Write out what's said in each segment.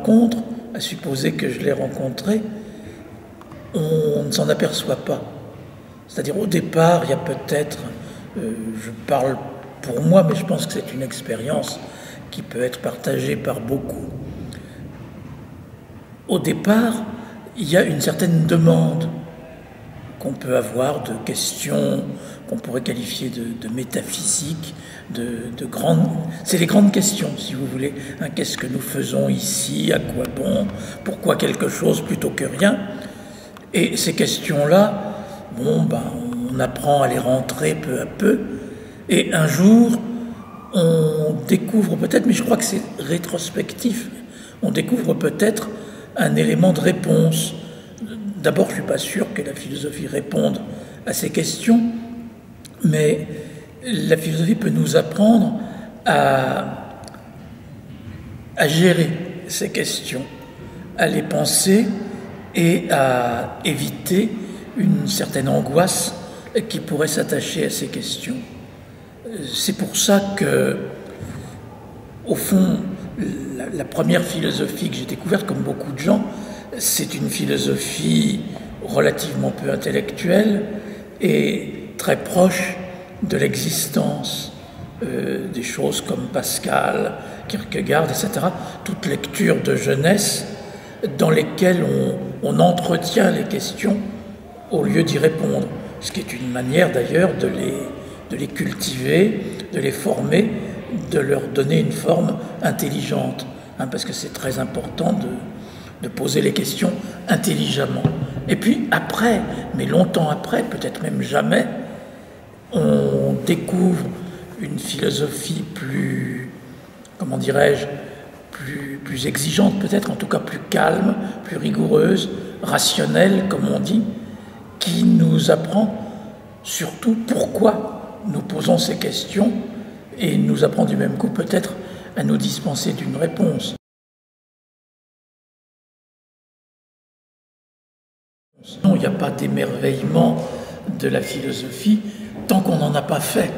rencontre, à supposer que je l'ai rencontré, on ne s'en aperçoit pas. C'est-à-dire au départ, il y a peut-être, je parle pour moi, mais je pense que c'est une expérience qui peut être partagée par beaucoup. Au départ, il y a une certaine demande qu'on peut avoir de questions qu'on pourrait qualifier de métaphysiques, de grandes... C'est les grandes questions, si vous voulez. Hein, qu'est-ce que nous faisons ici? À quoi bon? Pourquoi quelque chose plutôt que rien? Et ces questions-là, on apprend à les rentrer peu à peu. Et un jour, on découvre peut-être, mais je crois que c'est rétrospectif, on découvre peut-être un élément de réponse. D'abord, je ne suis pas sûr que la philosophie réponde à ces questions, mais la philosophie peut nous apprendre à gérer ces questions, à les penser et à éviter une certaine angoisse qui pourrait s'attacher à ces questions. C'est pour ça que, au fond, la première philosophie que j'ai découverte, comme beaucoup de gens, c'est une philosophie relativement peu intellectuelle et très proche de l'existence, des choses comme Pascal, Kierkegaard, etc. Toute lecture de jeunesse dans lesquelles on entretient les questions au lieu d'y répondre, ce qui est une manière d'ailleurs de les cultiver, de les former, de leur donner une forme intelligente, hein, parce que c'est très important de poser les questions intelligemment. Et puis après, mais longtemps après, peut-être même jamais, on découvre une philosophie plus, comment dirais-je, plus exigeante peut-être, en tout cas plus calme, plus rigoureuse, rationnelle, comme on dit, qui nous apprend surtout pourquoi nous posons ces questions et nous apprend du même coup peut-être à nous dispenser d'une réponse. Non, il n'y a pas d'émerveillement de la philosophie tant qu'on n'en a pas fait.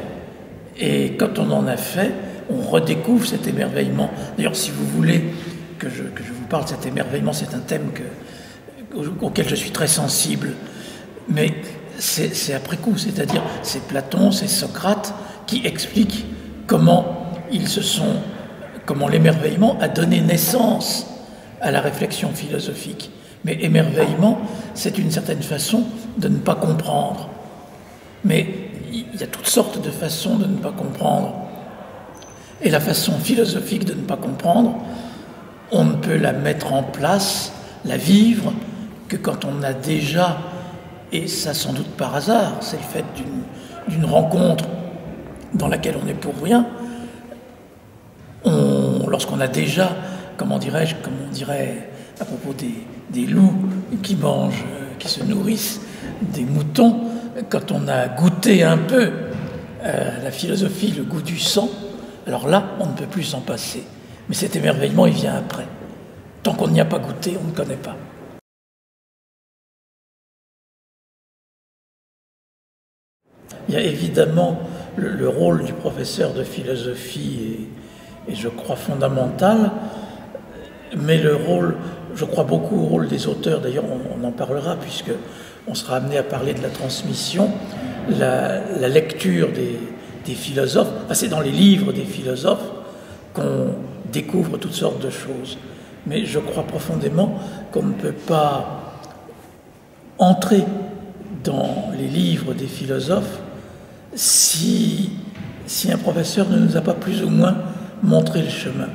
Et quand on en a fait, on redécouvre cet émerveillement. D'ailleurs, si vous voulez que je vous parle de cet émerveillement, c'est un thème auquel je suis très sensible. Mais c'est après coup, c'est-à-dire c'est Platon, c'est Socrate qui expliquent comment l'émerveillement a donné naissance à la réflexion philosophique. Mais émerveillement, c'est une certaine façon de ne pas comprendre. Mais il y a toutes sortes de façons de ne pas comprendre. Et la façon philosophique de ne pas comprendre, on ne peut la mettre en place, la vivre, que quand on a déjà, et ça sans doute par hasard, c'est le fait d'une rencontre dans laquelle on n'est pour rien, lorsqu'on a déjà, comme on dirait à propos des loups qui mangent, qui se nourrissent des moutons, quand on a goûté un peu la philosophie, le goût du sang, alors là, on ne peut plus s'en passer. Mais cet émerveillement, il vient après. Tant qu'on n'y a pas goûté, on ne connaît pas. Il y a évidemment le rôle du professeur de philosophie est, je crois, fondamental, mais le rôle, je crois beaucoup au rôle des auteurs, d'ailleurs on en parlera puisque on sera amené à parler de la transmission, la lecture des philosophes, enfin, c'est dans les livres des philosophes qu'on découvre toutes sortes de choses. Mais je crois profondément qu'on ne peut pas entrer dans les livres des philosophes si un professeur ne nous a pas plus ou moins montré le chemin.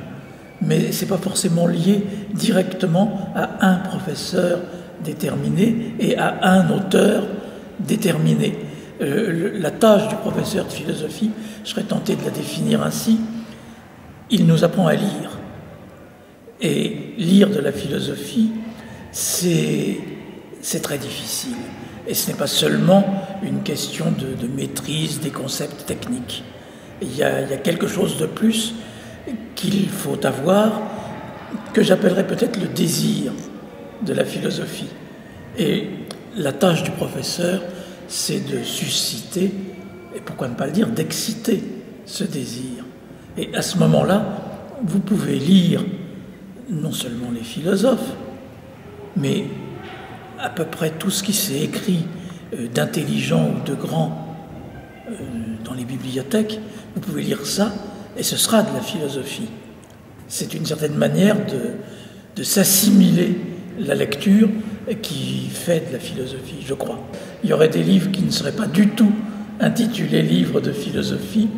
Mais ce n'est pas forcément lié directement à un professeur déterminé et à un auteur déterminé. La tâche du professeur de philosophie, je serais tenté de la définir ainsi, il nous apprend à lire. Et lire de la philosophie, c'est très difficile. Et ce n'est pas seulement une question de maîtrise des concepts techniques. Il y a quelque chose de plus qu'il faut avoir, que j'appellerais peut-être le désir de la philosophie. Et la tâche du professeur, c'est de susciter, et pourquoi ne pas le dire, d'exciter ce désir. Et à ce moment-là, vous pouvez lire non seulement les philosophes, mais à peu près tout ce qui s'est écrit d'intelligent ou de grand dans les bibliothèques, vous pouvez lire ça et ce sera de la philosophie. C'est une certaine manière de s'assimiler la lecture qui fait de la philosophie, je crois. Il y aurait des livres qui ne seraient pas du tout intitulés livres de philosophie,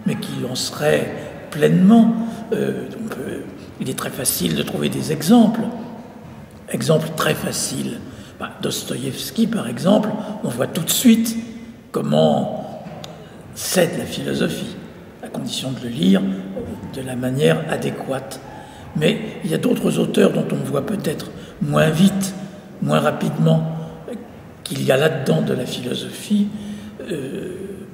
mais qui en seraient pleinement. Il est très facile de trouver des exemples. Exemple très facile. Dostoïevski, par exemple, on voit tout de suite comment c'est de la philosophie, à condition de le lire de la manière adéquate. Mais il y a d'autres auteurs dont on voit peut-être moins vite, moins rapidement qu'il y a là-dedans de la philosophie.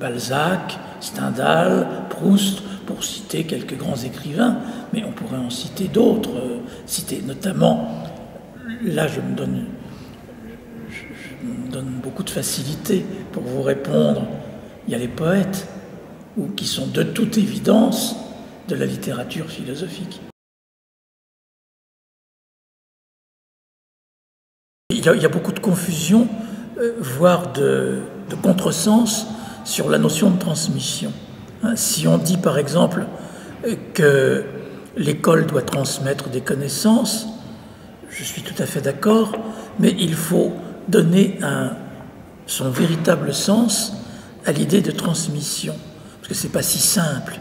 Balzac, Stendhal, Proust, pour citer quelques grands écrivains, mais on pourrait en citer d'autres, citer notamment, là je me donne beaucoup de facilité pour vous répondre, il y a les poètes, qui sont de toute évidence de la littérature philosophique. Il y a beaucoup de confusion, voire de contresens sur la notion de transmission. Si on dit par exemple que l'école doit transmettre des connaissances, je suis tout à fait d'accord, mais il faut donner son véritable sens à l'idée de transmission, parce que ce n'est pas si simple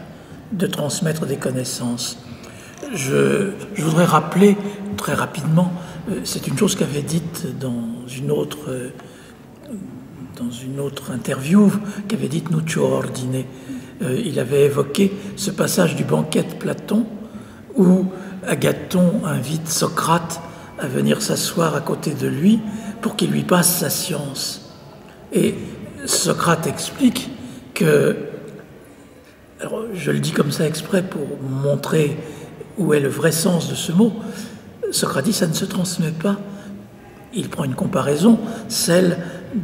de transmettre des connaissances. Je voudrais rappeler très rapidement, c'est une chose qu'avait dite dans une autre interview, qu'avait dite Nuccio Ordine. Il avait évoqué ce passage du banquet de Platon où Agathon invite Socrate à venir s'asseoir à côté de lui pour qu'il lui passe sa science. Et Socrate explique que, alors je le dis comme ça exprès pour montrer où est le vrai sens de ce mot, Socrate dit ça ne se transmet pas. Il prend une comparaison, celle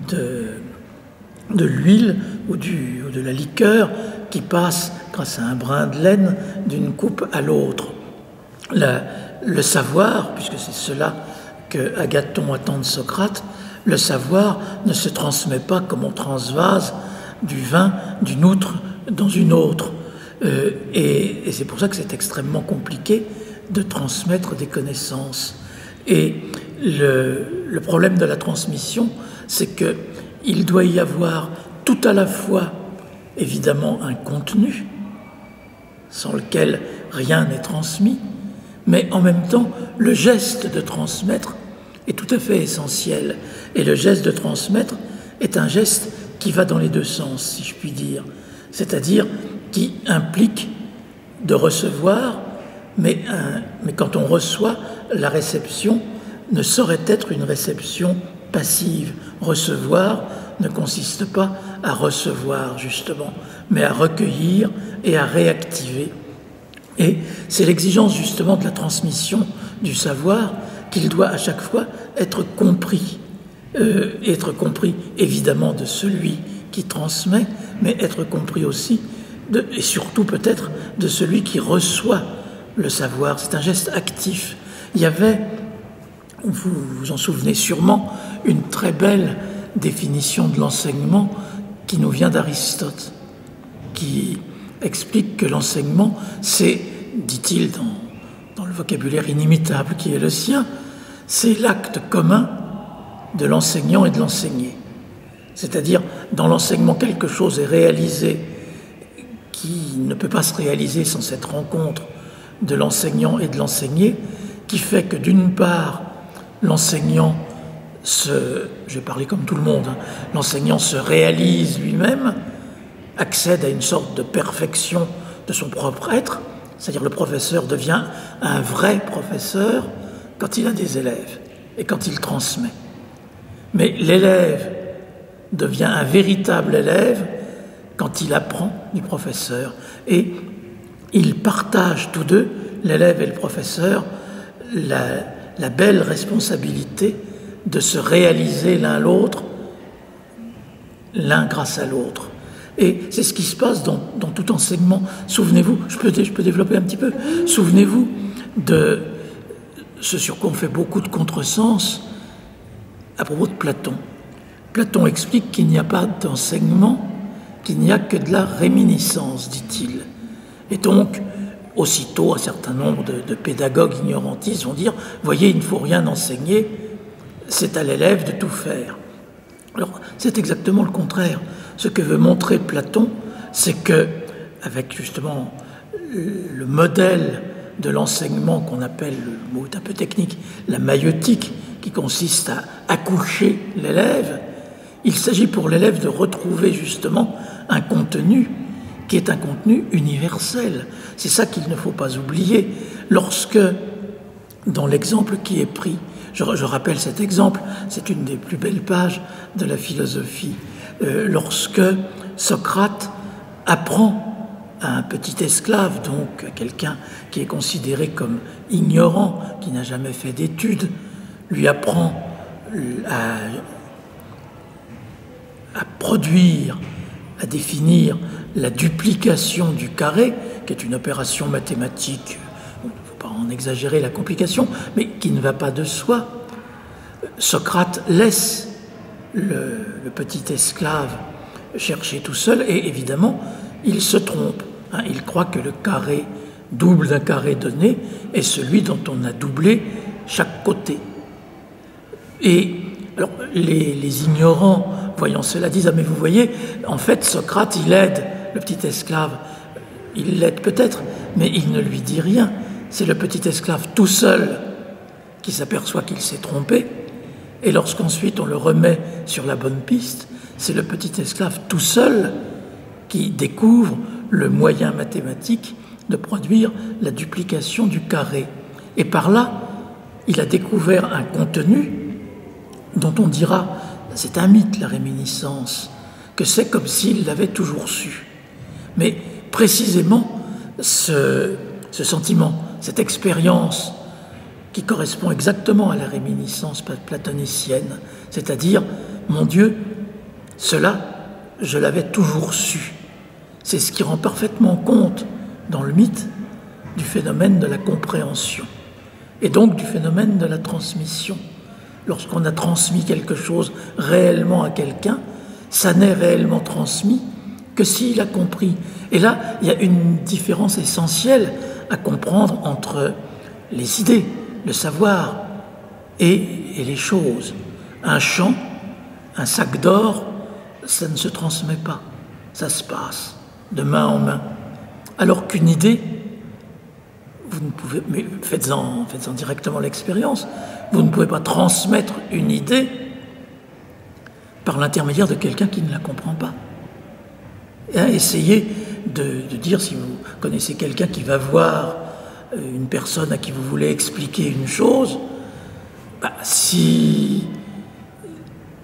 de l'huile ou de la liqueur qui passe, grâce à un brin de laine, d'une coupe à l'autre. Le savoir, puisque c'est cela que Agathon attend de Socrate, le savoir ne se transmet pas comme on transvase du vin d'une outre dans une autre. Et c'est pour ça que c'est extrêmement compliqué de transmettre des connaissances. Et le problème de la transmission, c'est qu'il doit y avoir tout à la fois, évidemment, un contenu, sans lequel rien n'est transmis, mais en même temps, le geste de transmettre est tout à fait essentiel. Et le geste de transmettre est un geste qui va dans les deux sens, si je puis dire. C'est-à-dire qui implique de recevoir, mais quand on reçoit, la réception ne saurait être une réception passive. Recevoir ne consiste pas à recevoir, justement, mais à recueillir et à réactiver. Et c'est l'exigence, justement, de la transmission du savoir qu'il doit à chaque fois être compris. Être compris, évidemment, de celui qui transmet, mais être compris aussi, et surtout peut-être, de celui qui reçoit le savoir. C'est un geste actif. Il y avait, vous vous en souvenez sûrement, une très belle définition de l'enseignement qui nous vient d'Aristote, qui explique que l'enseignement, c'est, dit-il dans le vocabulaire inimitable qui est le sien, c'est l'acte commun de l'enseignant et de l'enseigné. C'est-à-dire, dans l'enseignement, quelque chose est réalisé qui ne peut pas se réaliser sans cette rencontre de l'enseignant et de l'enseigné, qui fait que d'une part, l'enseignant je vais parler comme tout le monde, l'enseignant se réalise lui-même, accède à une sorte de perfection de son propre être, c'est-à-dire le professeur devient un vrai professeur quand il a des élèves et quand il transmet. Mais l'élève devient un véritable élève quand il apprend du professeur. Et ils partagent tous deux, l'élève et le professeur, la belle responsabilité de se réaliser l'un l'autre, l'un grâce à l'autre. Et c'est ce qui se passe dans tout enseignement. Souvenez-vous, je peux développer un petit peu, souvenez-vous ce sur quoi on fait beaucoup de contresens à propos de Platon. Platon explique qu'il n'y a pas d'enseignement, qu'il n'y a que de la réminiscence, dit-il. Et donc, aussitôt, un certain nombre de pédagogues ignorantistes vont dire « Voyez, il ne faut rien enseigner, c'est à l'élève de tout faire ». Alors, c'est exactement le contraire. Ce que veut montrer Platon, c'est que, avec justement le modèle de l'enseignement qu'on appelle, le mot est un peu technique, la maïeutique, qui consiste à accoucher l'élève, il s'agit pour l'élève de retrouver justement un contenu qui est un contenu universel. C'est ça qu'il ne faut pas oublier. Lorsque, dans l'exemple qui est pris, je rappelle cet exemple, c'est une des plus belles pages de la philosophie, lorsque Socrate apprend à un petit esclave, donc à quelqu'un qui est considéré comme ignorant, qui n'a jamais fait d'études, lui apprend à produire, à définir la duplication du carré, qui est une opération mathématique, il ne faut pas en exagérer la complication, mais qui ne va pas de soi. Socrate laisse le petit esclave chercher tout seul, et évidemment, il se trompe. Il croit que le carré double d'un carré donné est celui dont on a doublé chaque côté. Et alors, les ignorants, voyant cela, disent « Ah, mais vous voyez, en fait, Socrate, il aide le petit esclave. Il l'aide peut-être, mais il ne lui dit rien. C'est le petit esclave tout seul qui s'aperçoit qu'il s'est trompé. Et lorsqu'ensuite on le remet sur la bonne piste, c'est le petit esclave tout seul qui découvre le moyen mathématique de produire la duplication du carré. Et par là, il a découvert un contenu dont on dira, c'est un mythe, la réminiscence, que c'est comme s'il l'avait toujours su. Mais précisément, ce sentiment, cette expérience qui correspond exactement à la réminiscence platonicienne, c'est-à-dire, mon Dieu, cela, je l'avais toujours su. C'est ce qui rend parfaitement compte, dans le mythe, du phénomène de la compréhension, et donc du phénomène de la transmission. Lorsqu'on a transmis quelque chose réellement à quelqu'un, ça n'est réellement transmis que s'il a compris. Et là, il y a une différence essentielle à comprendre entre les idées, le savoir et les choses. Un champ, un sac d'or, ça ne se transmet pas, ça se passe de main en main. Alors qu'une idée, vous ne pouvez, mais faites-en directement l'expérience, vous ne pouvez pas transmettre une idée par l'intermédiaire de quelqu'un qui ne la comprend pas. Essayez de dire, si vous connaissez quelqu'un qui va voir une personne à qui vous voulez expliquer une chose, si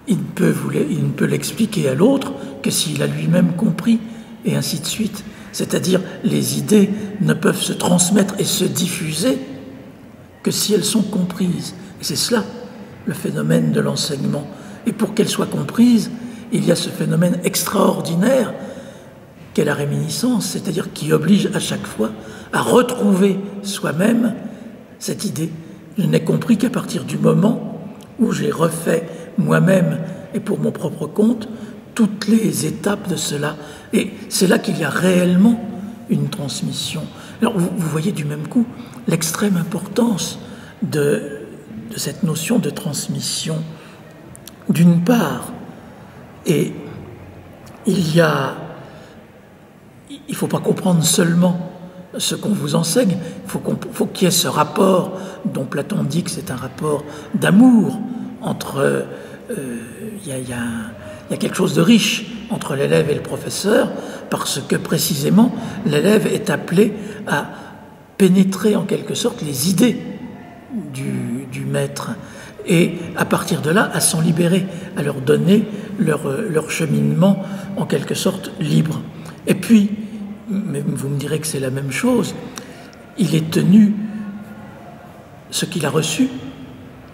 il ne peut l'expliquer à l'autre que s'il a lui-même compris, et ainsi de suite. C'est-à-dire, les idées ne peuvent se transmettre et se diffuser que si elles sont comprises. Et c'est cela, le phénomène de l'enseignement. Et pour qu'elles soient comprises, il y a ce phénomène extraordinaire qu'est la réminiscence, c'est-à-dire qui oblige à chaque fois à retrouver soi-même cette idée. Je n'ai compris qu'à partir du moment où j'ai refait moi-même et pour mon propre compte toutes les étapes de cela. Et c'est là qu'il y a réellement une transmission. Alors vous voyez du même coup l'extrême importance de cette notion de transmission. D'une part, et il ne faut pas comprendre seulement ce qu'on vous enseigne, il faut qu'il y ait ce rapport dont Platon dit que c'est un rapport d'amour entre... il y a quelque chose de riche entre l'élève et le professeur, parce que précisément l'élève est appelé à pénétrer en quelque sorte les idées du maître, et à partir de là à s'en libérer, à leur donner leur cheminement en quelque sorte libre. Et puis, mais vous me direz que c'est la même chose, il est tenu, ce qu'il a reçu,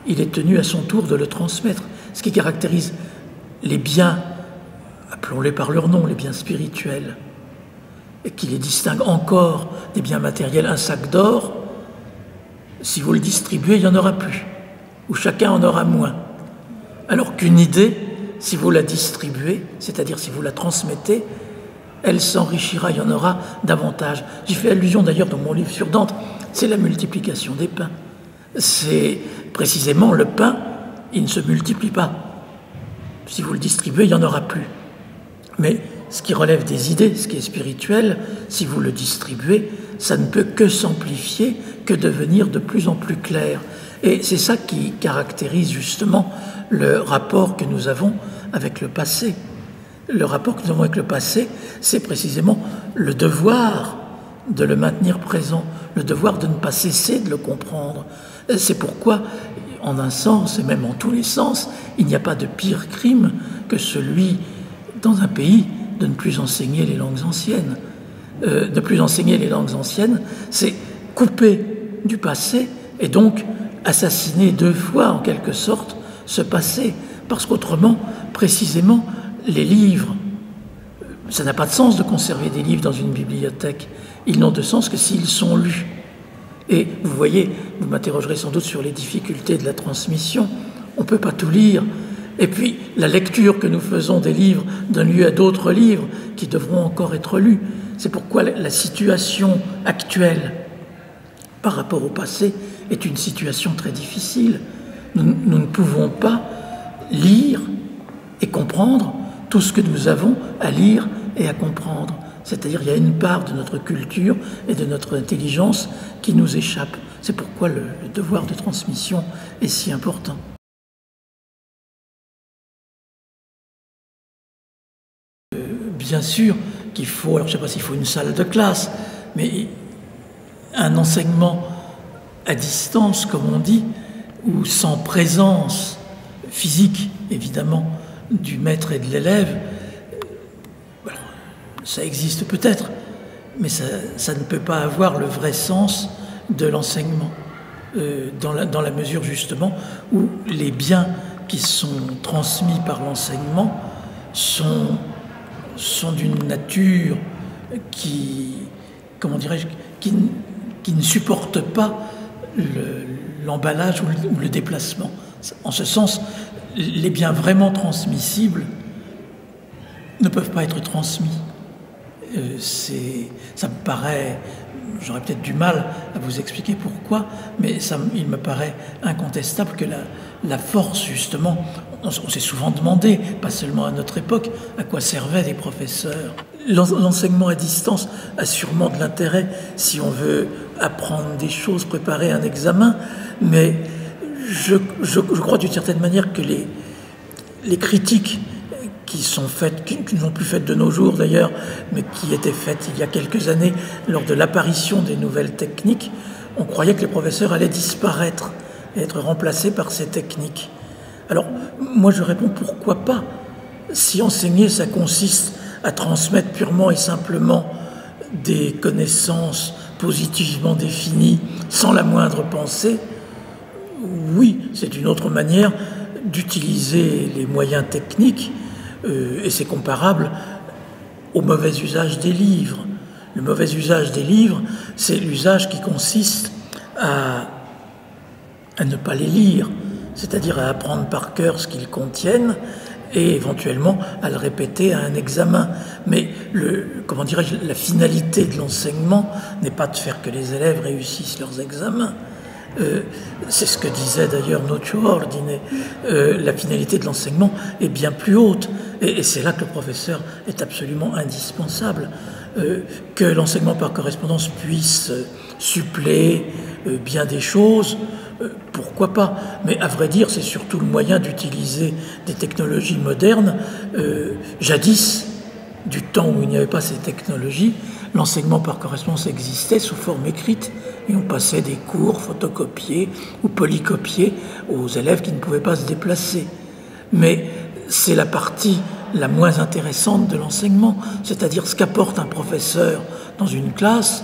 il est tenu à son tour de le transmettre. Ce qui caractérise les biens, appelons-les par leur nom, les biens spirituels, et qui les distingue encore des biens matériels, un sac d'or, Si vous le distribuez, il n'y en aura plus, ou chacun en aura moins. Alors qu'une idée, si vous la distribuez, c'est-à-dire si vous la transmettez, elle s'enrichira, il y en aura davantage. J'y fais allusion d'ailleurs dans mon livre sur Dante, c'est la multiplication des pains. C'est précisément le pain, il ne se multiplie pas. Si vous le distribuez, il n'y en aura plus. Mais ce qui relève des idées, ce qui est spirituel, si vous le distribuez, ça ne peut que s'amplifier, que devenir de plus en plus clair. Et c'est ça qui caractérise justement le rapport que nous avons avec le passé. Le rapport que nous avons avec le passé, c'est précisément le devoir de le maintenir présent, le devoir de ne pas cesser de le comprendre. C'est pourquoi, en un sens, et même en tous les sens, il n'y a pas de pire crime que celui, dans un pays, de ne plus enseigner les langues anciennes. De plus enseigner les langues anciennes, c'est couper du passé et donc assassiner deux fois, en quelque sorte, ce passé. Parce qu'autrement, précisément, les livres, ça n'a pas de sens de conserver des livres dans une bibliothèque. Ils n'ont de sens que s'ils sont lus. Et vous voyez, vous m'interrogerez sans doute sur les difficultés de la transmission. On ne peut pas tout lire. Et puis, la lecture que nous faisons des livres donne lieu à d'autres livres qui devront encore être lus. C'est pourquoi la situation actuelle par rapport au passé est une situation très difficile. Nous ne pouvons pas lire et comprendre tout ce que nous avons à lire et à comprendre. C'est-à-dire qu'il y a une part de notre culture et de notre intelligence qui nous échappe. C'est pourquoi le devoir de transmission est si important. Bien sûr qu'il faut, alors je ne sais pas s'il faut une salle de classe, mais un enseignement à distance, comme on dit, ou sans présence physique, évidemment, du maître et de l'élève, ça existe peut-être, mais ça ne peut pas avoir le vrai sens de l'enseignement, dans la mesure justement où les biens qui sont transmis par l'enseignement sont d'une nature qui, comment dirais-je, qui ne supporte pas l'emballage ou le déplacement. En ce sens, les biens vraiment transmissibles ne peuvent pas être transmis. Ça me paraît, j'aurais peut-être du mal à vous expliquer pourquoi, mais il me paraît incontestable que la force, justement, on s'est souvent demandé, pas seulement à notre époque, à quoi servaient les professeurs. L'enseignement à distance a sûrement de l'intérêt si on veut apprendre des choses, préparer un examen, mais je crois d'une certaine manière que les critiques qui sont faites, qui ne sont plus faites de nos jours d'ailleurs, mais qui étaient faites il y a quelques années lors de l'apparition des nouvelles techniques, on croyait que les professeurs allaient disparaître et être remplacés par ces techniques. Alors, moi je réponds pourquoi pas. Si enseigner, ça consiste à transmettre purement et simplement des connaissances positivement définies, sans la moindre pensée, oui, c'est une autre manière d'utiliser les moyens techniques, et c'est comparable au mauvais usage des livres. Le mauvais usage des livres, c'est l'usage qui consiste à ne pas les lire, c'est-à-dire à apprendre par cœur ce qu'ils contiennent et éventuellement à le répéter à un examen. Mais comment dirais-je, la finalité de l'enseignement n'est pas de faire que les élèves réussissent leurs examens. C'est ce que disait d'ailleurs Nocio Ordine. La finalité de l'enseignement est bien plus haute. Et c'est là que le professeur est absolument indispensable. Que l'enseignement par correspondance puisse suppléer bien des choses, pourquoi pas. Mais à vrai dire, c'est surtout le moyen d'utiliser des technologies modernes. Jadis, du temps où il n'y avait pas ces technologies, l'enseignement par correspondance existait sous forme écrite et on passait des cours photocopiés ou polycopiés aux élèves qui ne pouvaient pas se déplacer. Mais c'est la partie la moins intéressante de l'enseignement, c'est-à-dire ce qu'apporte un professeur dans une classe.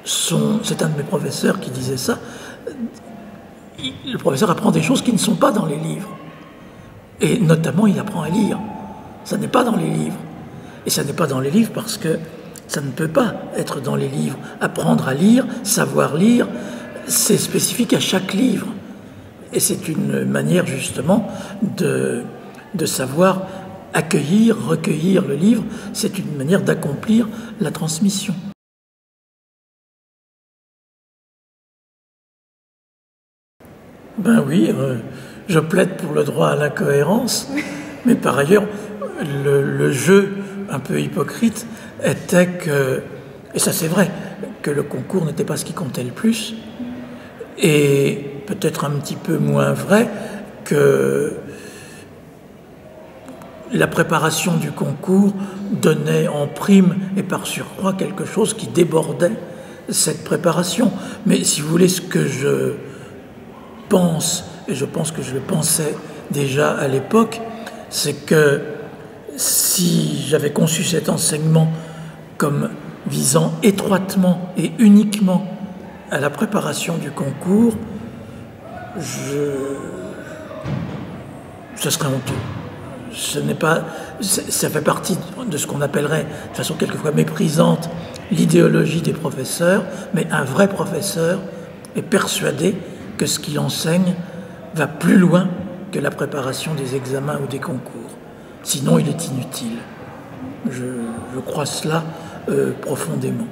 C'est un de mes professeurs qui disait ça. Le professeur apprend des choses qui ne sont pas dans les livres. Et notamment, il apprend à lire. Ça n'est pas dans les livres. Et ça n'est pas dans les livres parce que ça ne peut pas être dans les livres. Apprendre à lire, savoir lire, c'est spécifique à chaque livre. Et c'est une manière justement de savoir accueillir, recueillir le livre. C'est une manière d'accomplir la transmission. Ben oui, je plaide pour le droit à l'incohérence, mais par ailleurs, le jeu un peu hypocrite était que, et ça c'est vrai, que le concours n'était pas ce qui comptait le plus, et peut-être un petit peu moins vrai que la préparation du concours donnait en prime et par surcroît quelque chose qui débordait cette préparation. Mais si vous voulez, ce que je pense, et je pense que je le pensais déjà à l'époque, c'est que si j'avais conçu cet enseignement comme visant étroitement et uniquement à la préparation du concours, ce serait honteux. Ça fait partie de ce qu'on appellerait, de façon quelquefois méprisante, l'idéologie des professeurs, mais un vrai professeur est persuadé que ce qu'il enseigne va plus loin que la préparation des examens ou des concours. Sinon, il est inutile. Je crois cela profondément.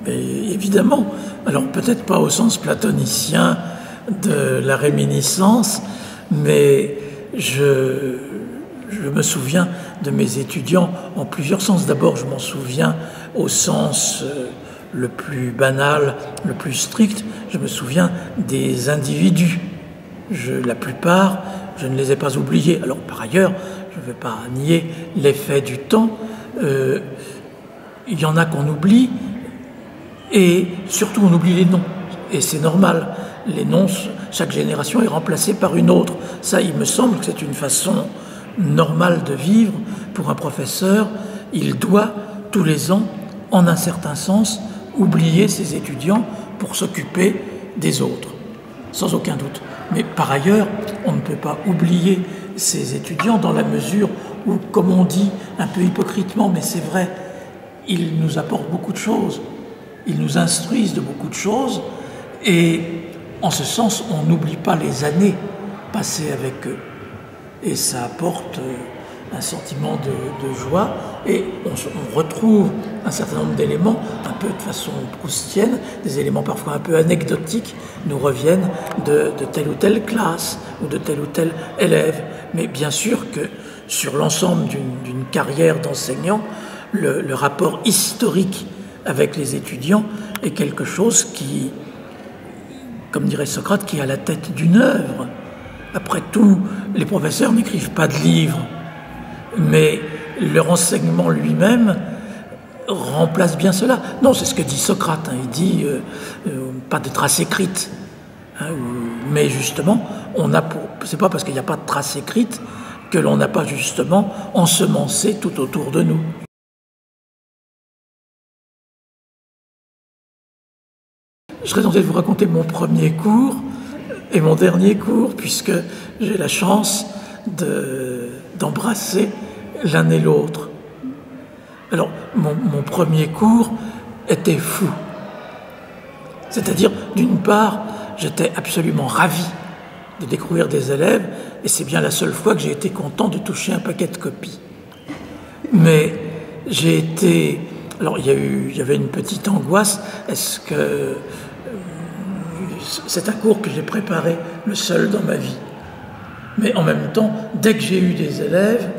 Mais évidemment, alors peut-être pas au sens platonicien de la réminiscence, mais je me souviens de mes étudiants en plusieurs sens. D'abord, je m'en souviens au sens le plus banal, le plus strict. Je me souviens des individus. La plupart, je ne les ai pas oubliés. Alors, par ailleurs, je ne vais pas nier l'effet du temps. Il y en a qu'on oublie, et surtout on oublie les noms. Et c'est normal. Les noms, chaque génération est remplacée par une autre. Ça, il me semble que c'est une façon normale de vivre pour un professeur. Il doit, tous les ans, en un certain sens, oublier ses étudiants pour s'occuper des autres, sans aucun doute. Mais par ailleurs, on ne peut pas oublier ses étudiants dans la mesure où, comme on dit un peu hypocritement, mais c'est vrai, ils nous apportent beaucoup de choses, ils nous instruisent de beaucoup de choses, et en ce sens, on n'oublie pas les années passées avec eux. Et ça apporte un sentiment de joie, et on retrouve un certain nombre d'éléments, un peu de façon proustienne, des éléments parfois un peu anecdotiques, nous reviennent de telle ou telle classe, ou de tel ou tel élève. Mais bien sûr que sur l'ensemble d'une carrière d'enseignant, le rapport historique avec les étudiants est quelque chose qui, comme dirait Socrate, qui est à la tête d'une œuvre. Après tout, les professeurs n'écrivent pas de livres, mais leur enseignement lui-même remplace bien cela. Non, c'est ce que dit Socrate, il dit pas de traces écrites, mais justement, c'est pas parce qu'il n'y a pas de traces écrites que l'on n'a pas justement ensemencé tout autour de nous. Je serais tenté de vous raconter mon premier cours et mon dernier cours, puisque j'ai la chance d'embrasser l'un et l'autre. Alors, mon premier cours était fou. C'est-à-dire, d'une part, j'étais absolument ravi de découvrir des élèves, et c'est bien la seule fois que j'ai été content de toucher un paquet de copies. Mais j'ai été... Alors, il y avait une petite angoisse. Est-ce que... c'est un cours que j'ai préparé le seul dans ma vie. Mais en même temps, dès que j'ai eu des élèves,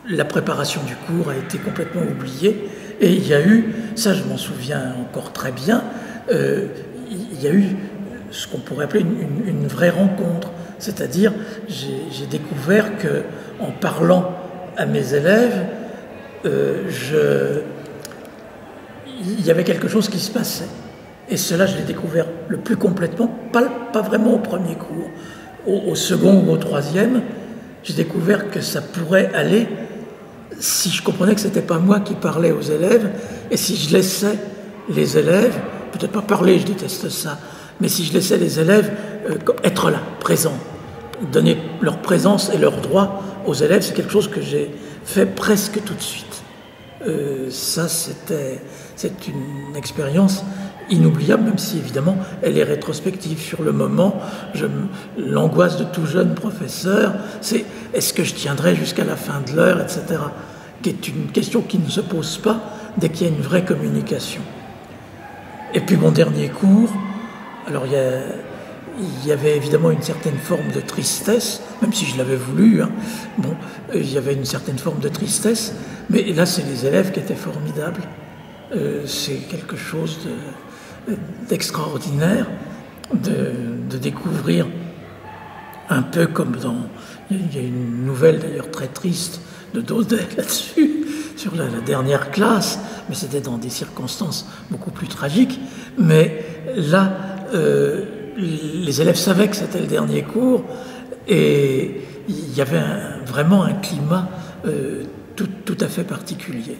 la préparation du cours a été complètement oubliée. Et il y a eu, ça je m'en souviens encore très bien, il y a eu ce qu'on pourrait appeler une vraie rencontre. C'est-à-dire, j'ai découvert qu'en parlant à mes élèves, il y avait quelque chose qui se passait. Et cela, je l'ai découvert le plus complètement, pas vraiment au premier cours. Au second ou au troisième, j'ai découvert que ça pourrait aller si je comprenais que ce n'était pas moi qui parlais aux élèves, et si je laissais les élèves, peut-être pas parler, je déteste ça, mais si je laissais les élèves être là, présents, donner leur présence et leur droit aux élèves, c'est quelque chose que j'ai fait presque tout de suite. c'est une expérience inoubliable, même si évidemment elle est rétrospective. Sur le moment, l'angoisse de tout jeune professeur, c'est est-ce que je tiendrai jusqu'à la fin de l'heure, etc., qui est une question qui ne se pose pas dès qu'il y a une vraie communication. Et puis mon dernier cours, alors il y avait évidemment une certaine forme de tristesse, même si je l'avais voulu, hein. Bon, il y avait une certaine forme de tristesse, mais là c'est les élèves qui étaient formidables. C'est quelque chose d'extraordinaire de découvrir, un peu comme dans... Il y a une nouvelle d'ailleurs très triste de Daudet là-dessus, sur la dernière classe, mais c'était dans des circonstances beaucoup plus tragiques. Mais là, les élèves savaient que c'était le dernier cours et il y avait vraiment un climat tout à fait particulier.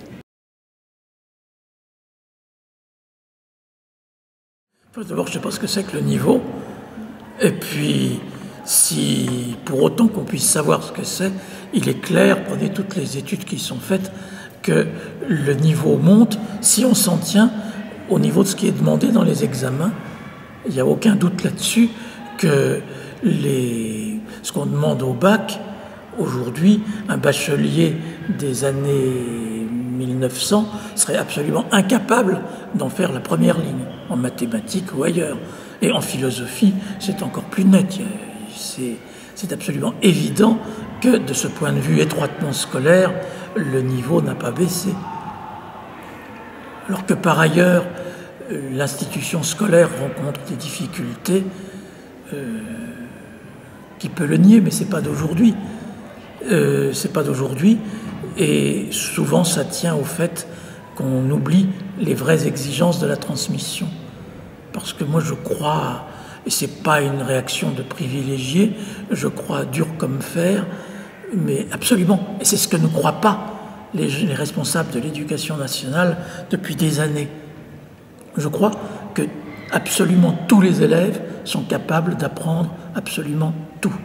D'abord, je ne sais pas ce que c'est que le niveau, et puis si pour autant qu'on puisse savoir ce que c'est, il est clair, prenez toutes les études qui sont faites, que le niveau monte si on s'en tient au niveau de ce qui est demandé dans les examens. Il n'y a aucun doute là-dessus que ce qu'on demande au bac, aujourd'hui, un bachelier des années 1900 serait absolument incapable d'en faire la première ligne, en mathématiques ou ailleurs. Et en philosophie, c'est encore plus net. C'est absolument évident que, de ce point de vue étroitement scolaire, le niveau n'a pas baissé. Alors que par ailleurs, l'institution scolaire rencontre des difficultés, qui peut le nier, mais c'est pas d'aujourd'hui. C'est pas d'aujourd'hui, et souvent ça tient au fait qu'on oublie les vraies exigences de la transmission. Parce que moi je crois, et c'est pas une réaction de privilégié, je crois dur comme fer, mais absolument, et c'est ce que ne croient pas les responsables de l'éducation nationale depuis des années. Je crois que absolument tous les élèves sont capables d'apprendre absolument tout.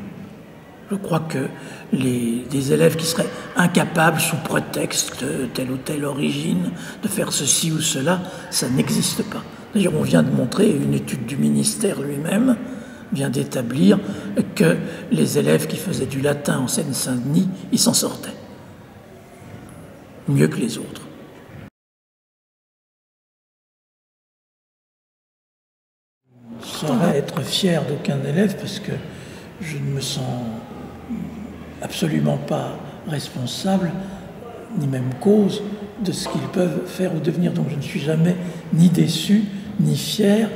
Je crois que des élèves qui seraient incapables, sous prétexte de telle ou telle origine, de faire ceci ou cela, ça n'existe pas. D'ailleurs, on vient de montrer, une étude du ministère lui-même vient d'établir que les élèves qui faisaient du latin en Seine-Saint-Denis, ils s'en sortaient mieux que les autres. Je ne saurais être fier d'aucun élève parce que je ne me sens absolument pas responsable, ni même cause de ce qu'ils peuvent faire ou devenir. Donc je ne suis jamais ni déçu, ni fier.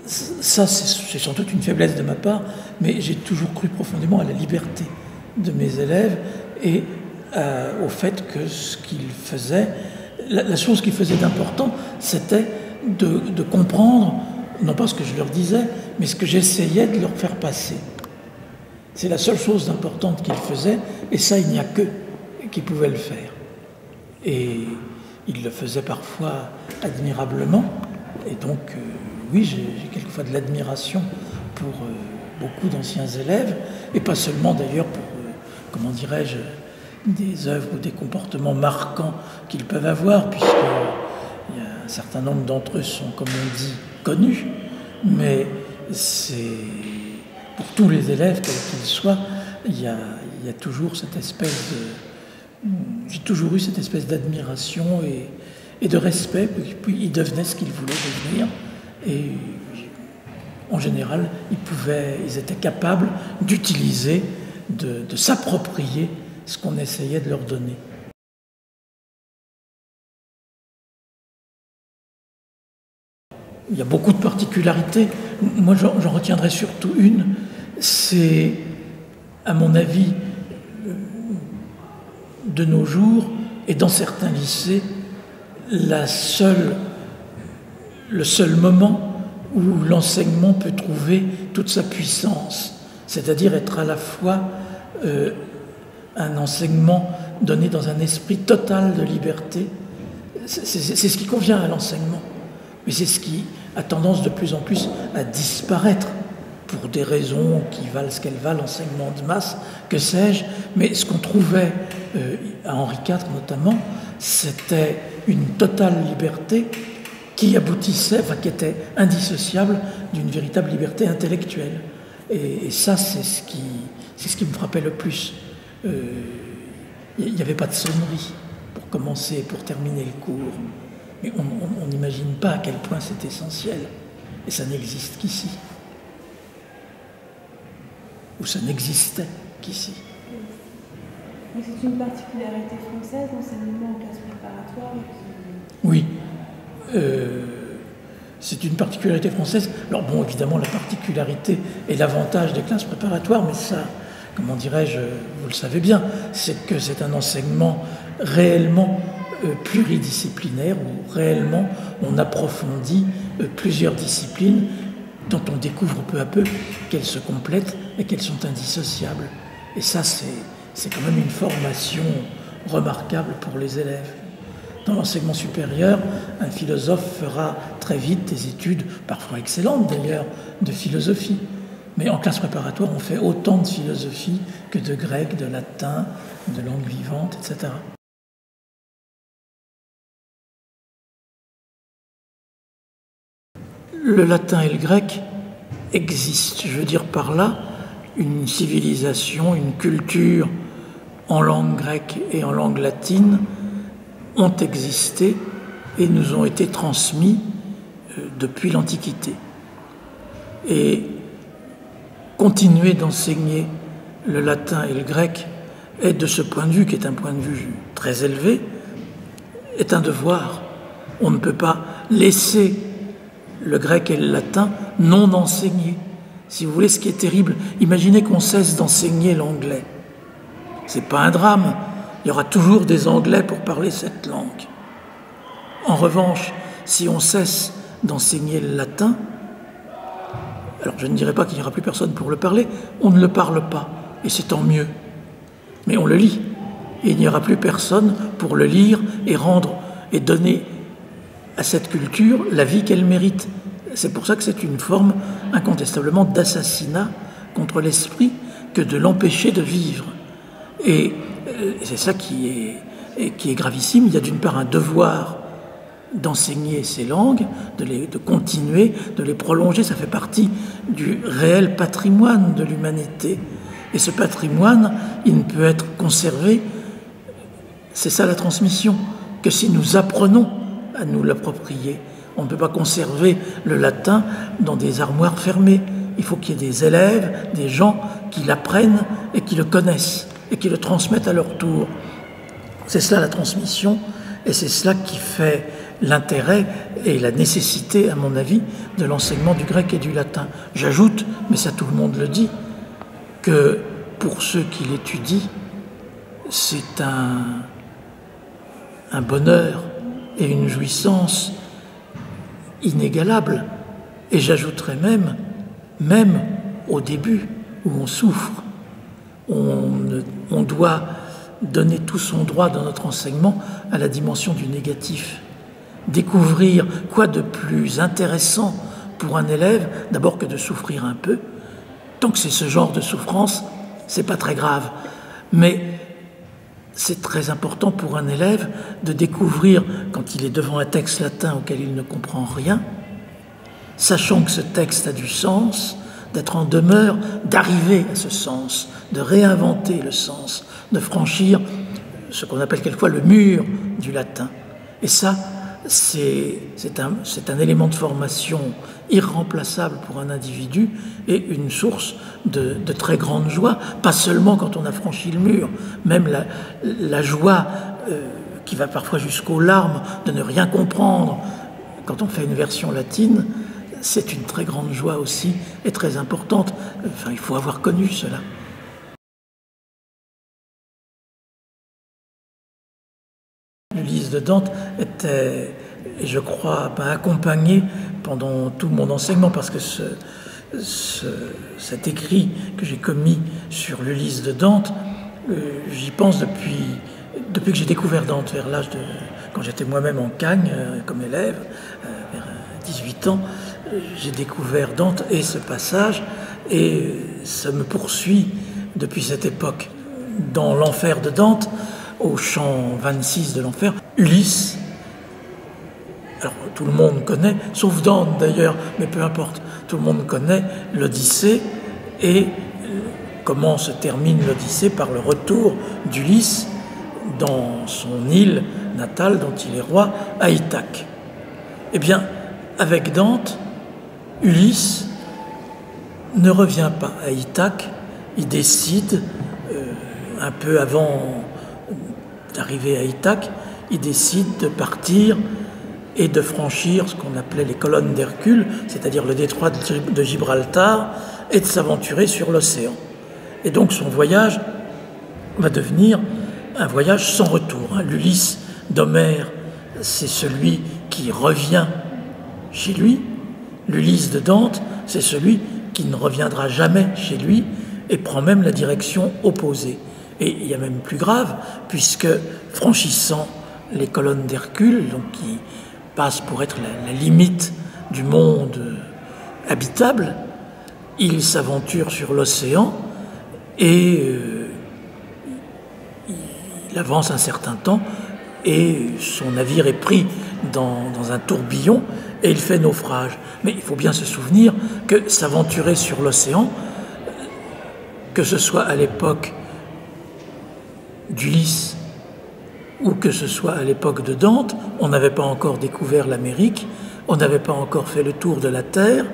Ça, c'est sans doute une faiblesse de ma part, mais j'ai toujours cru profondément à la liberté de mes élèves et au fait que ce qu'ils faisaient, la chose qu'ils faisaient d'important, c'était de comprendre, non pas ce que je leur disais, mais ce que j'essayais de leur faire passer. C'est la seule chose d'importante qu'ils faisaient, et ça, il n'y a qu'eux qui pouvaient le faire. Et ils le faisaient parfois admirablement, et donc, oui, j'ai quelquefois de l'admiration pour beaucoup d'anciens élèves, et pas seulement d'ailleurs pour, comment dirais-je, des œuvres ou des comportements marquants qu'ils peuvent avoir, puisqu'il y a un certain nombre d'entre eux sont, comme on dit, connus, mais c'est... Pour tous les élèves, quels qu'ils soient, il y a toujours cette espèce de... J'ai toujours eu cette espèce d'admiration et de respect, puis ils devenaient ce qu'ils voulaient devenir, et en général, ils étaient capables d'utiliser, de s'approprier ce qu'on essayait de leur donner. Il y a beaucoup de particularités. Moi, j'en retiendrai surtout une. C'est, à mon avis, de nos jours, et dans certains lycées, le seul moment où l'enseignement peut trouver toute sa puissance, c'est-à-dire être à la fois un enseignement donné dans un esprit total de liberté. C'est ce qui convient à l'enseignement, mais c'est ce qui a tendance de plus en plus à disparaître pour des raisons qui valent ce qu'elles valent, l'enseignement de masse, que sais-je, mais ce qu'on trouvait à Henri IV notamment, c'était une totale liberté qui aboutissait, enfin qui était indissociable d'une véritable liberté intellectuelle. Et ça, c'est ce qui me frappait le plus. Il n'y avait pas de sonnerie pour commencer et pour terminer le cours. Mais on n'imagine pas à quel point c'est essentiel. Et ça n'existe qu'ici. Ou ça n'existait qu'ici. Mais c'est une particularité française, l'enseignement en classe préparatoire Oui. C'est une particularité française. Alors bon, évidemment, la particularité et l'avantage des classes préparatoires, mais ça, comment dirais-je, vous le savez bien, c'est que c'est un enseignement réellement pluridisciplinaire, où réellement on approfondit plusieurs disciplines dont on découvre peu à peu qu'elles se complètent et qu'elles sont indissociables. Et ça, c'est quand même une formation remarquable pour les élèves. Dans l'enseignement supérieur, un philosophe fera très vite des études, parfois excellentes d'ailleurs, de philosophie. Mais en classe préparatoire, on fait autant de philosophie que de grec, de latin, de langue vivante, etc. Le latin et le grec existent. Je veux dire par là une civilisation, une culture en langue grecque et en langue latine ont existé et nous ont été transmis depuis l'Antiquité. Et continuer d'enseigner le latin et le grec est, de ce point de vue, qui est un point de vue très élevé, est un devoir. On ne peut pas laisser le grec et le latin non enseignés. Si vous voulez, ce qui est terrible, imaginez qu'on cesse d'enseigner l'anglais. C'est pas un drame. Il y aura toujours des Anglais pour parler cette langue. En revanche, si on cesse d'enseigner le latin, alors je ne dirais pas qu'il n'y aura plus personne pour le parler, on ne le parle pas, et c'est tant mieux. Mais on le lit, et il n'y aura plus personne pour le lire et rendre et donner à cette culture la vie qu'elle mérite. C'est pour ça que c'est une forme incontestablement d'assassinat contre l'esprit que de l'empêcher de vivre. Et c'est ça qui est gravissime. Il y a d'une part un devoir d'enseigner ces langues, de continuer, de les prolonger. Ça fait partie du réel patrimoine de l'humanité. Et ce patrimoine, il ne peut être conservé, c'est ça la transmission, que si nous apprenons à nous l'approprier. On ne peut pas conserver le latin dans des armoires fermées. Il faut qu'il y ait des élèves, des gens qui l'apprennent et qui le connaissent et qui le transmettent à leur tour. C'est cela la transmission, et c'est cela qui fait l'intérêt et la nécessité, à mon avis, de l'enseignement du grec et du latin. J'ajoute, mais ça tout le monde le dit, que pour ceux qui l'étudient, c'est un bonheur et une jouissance inégalable. Et j'ajouterais même au début où on souffre, on doit donner tout son droit dans notre enseignement à la dimension du négatif. Découvrir quoi de plus intéressant pour un élève, d'abord que de souffrir un peu. Tant que c'est ce genre de souffrance, c'est pas très grave. Mais c'est très important pour un élève de découvrir, quand il est devant un texte latin auquel il ne comprend rien, sachant que ce texte a du sens, d'être en demeure, d'arriver à ce sens, de réinventer le sens, de franchir ce qu'on appelle quelquefois le mur du latin. Et ça, c'est un élément de formation irremplaçable pour un individu et une source de très grande joie, pas seulement quand on a franchi le mur, même la joie qui va parfois jusqu'aux larmes de ne rien comprendre quand on fait une version latine, c'est une très grande joie aussi et très importante. Enfin, il faut avoir connu cela. L'Ulysse de Dante était, je crois, accompagné pendant tout mon enseignement, parce que cet écrit que j'ai commis sur l'Ulysse de Dante, j'y pense depuis que j'ai découvert Dante, vers l'âge de... quand j'étais moi-même en Cagne, comme élève, vers 18 ans, j'ai découvert Dante et ce passage, et ça me poursuit depuis cette époque. Dans l'enfer de Dante, au chant 26 de l'enfer, Ulysse. Alors tout le monde connaît, sauf Dante d'ailleurs, mais peu importe, tout le monde connaît l'Odyssée et comment se termine l'Odyssée par le retour d'Ulysse dans son île natale dont il est roi, à Ithaque. Eh bien, avec Dante, Ulysse ne revient pas à Ithaque, il décide, un peu avant d'arriver à Ithaque, il décide de partir et de franchir ce qu'on appelait les colonnes d'Hercule, c'est-à-dire le détroit de Gibraltar, et de s'aventurer sur l'océan. Et donc son voyage va devenir un voyage sans retour. L'Ulysse d'Homère, c'est celui qui revient chez lui. L'Ulysse de Dante, c'est celui qui ne reviendra jamais chez lui et prend même la direction opposée. Et il y a même plus grave, puisque franchissant les colonnes d'Hercule, donc qui passe pour être la limite du monde habitable, il s'aventure sur l'océan et il avance un certain temps et son navire est pris dans un tourbillon et il fait naufrage. Mais il faut bien se souvenir que s'aventurer sur l'océan, que ce soit à l'époque d'Ulysse ou que ce soit à l'époque de Dante, on n'avait pas encore découvert l'Amérique, on n'avait pas encore fait le tour de la Terre,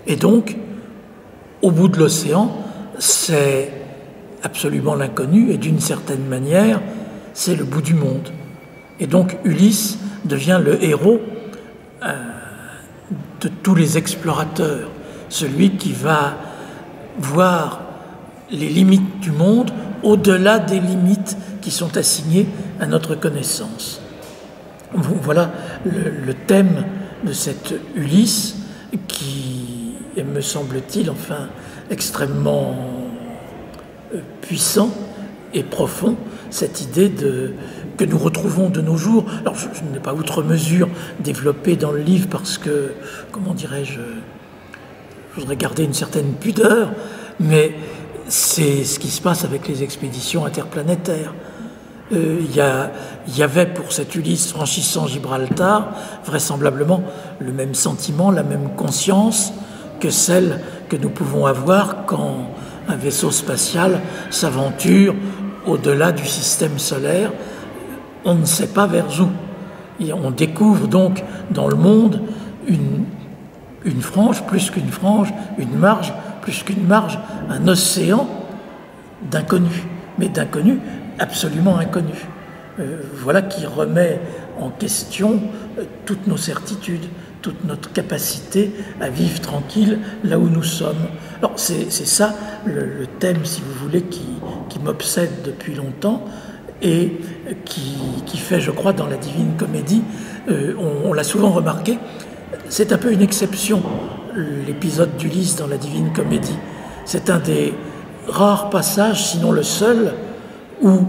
et donc, au bout de l'océan, c'est absolument l'inconnu, et d'une certaine manière, c'est le bout du monde. Et donc, Ulysse devient le héros de tous les explorateurs, celui qui va voir les limites du monde au-delà des limites qui sont assignées à notre connaissance. Voilà le thème de cette Ulysse qui est, me semble-t-il, enfin, extrêmement puissant et profond, cette idée que nous retrouvons de nos jours. Alors, je n'ai pas outre mesure développé dans le livre parce que, comment dirais-je, je voudrais garder une certaine pudeur, mais c'est ce qui se passe avec les expéditions interplanétaires. Il y avait pour cet Ulysse franchissant Gibraltar vraisemblablement le même sentiment, la même conscience que celle que nous pouvons avoir quand un vaisseau spatial s'aventure au-delà du système solaire. On ne sait pas vers où. Et on découvre donc dans le monde une frange, plus qu'une frange, une marge, plus qu'une marge, un océan d'inconnus, mais d'inconnus absolument inconnus. Voilà qui remet en question toutes nos certitudes, toute notre capacité à vivre tranquille là où nous sommes. Alors c'est ça le thème, si vous voulez, qui m'obsède depuis longtemps et qui fait, je crois, dans la Divine Comédie, on l'a souvent remarqué, c'est un peu une exception, l'épisode d'Ulysse dans la Divine Comédie. C'est un des rares passages, sinon le seul, où